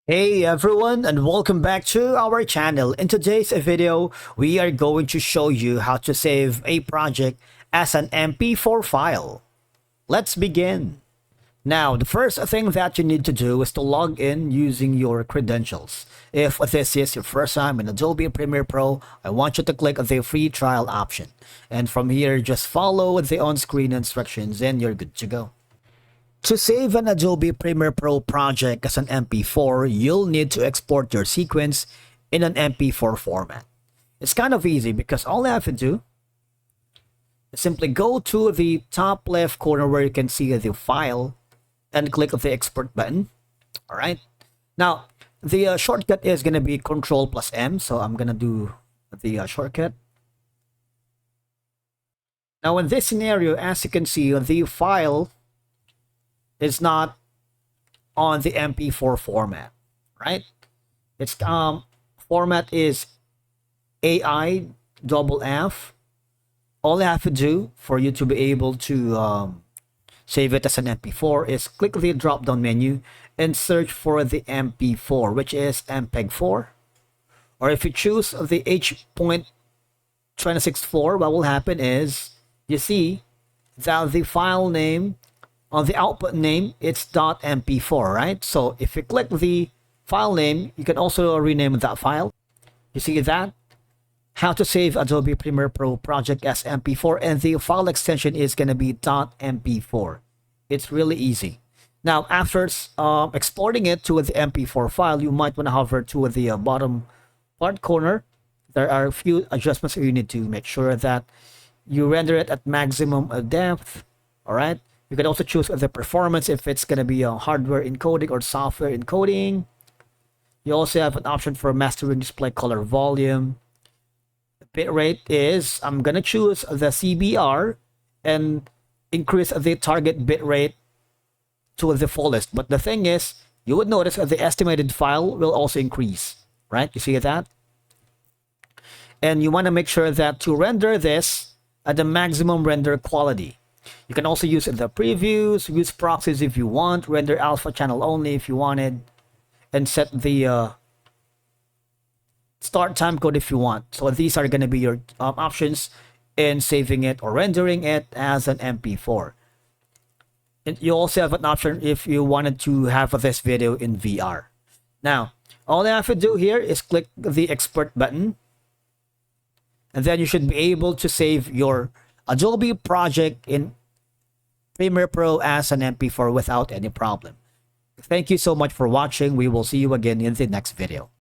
Hey everyone, and welcome back to our channel. In today's video, we are going to show you how to save a project as an MP4 file. Let's begin. Now, the first thing that you need to do is to log in using your credentials. If this is your first time in Adobe Premiere Pro, I want you to click the free trial option. And from here, just follow the on-screen instructions and you're good to go. To save an Adobe Premiere Pro project as an MP4, you'll need to export your sequence in an MP4 format. It's kind of easy because all you have to do is simply go to the top left corner where you can see the file and click the export button. All right. Now, the shortcut is going to be Control plus M. So I'm going to do the shortcut. Now, in this scenario, as you can see, the file is not on the MP4 format, right? Its format is AI double F. All you have to do for you to be able to save it as an MP4 is click the drop down menu and search for the MP4, which is MPEG-4. Or if you choose the H.264, what will happen is you see that the file name on the output name, it's .mp4, right? So if you click the file name, you can also rename that file. You see that? How to save Adobe Premiere Pro project as MP4, and the file extension is going to be .mp4. It's really easy. Now, after exporting it to the MP4 file, you might want to hover to the bottom part corner. There are a few adjustments you need to make sure that you render it at maximum depth, all right? You can also choose the performance if it's going to be a hardware encoding or software encoding. You also have an option for mastering display color volume. The bitrate is, I'm going to choose the CBR and increase the target bitrate to the fullest. But the thing is, you would notice that the estimated file will also increase, right? You see that? And you want to make sure that to render this at the maximum render quality. You can also use the previews, use proxies if you want, render alpha channel only if you wanted, and set the start time code if you want. So these are going to be your options in saving it or rendering it as an MP4. And you also have an option if you wanted to have this video in VR. Now, all you have to do here is click the export button, and then you should be able to save your Adobe project in Premiere Pro as an MP4 without any problem. Thank you so much for watching. We will see you again in the next video.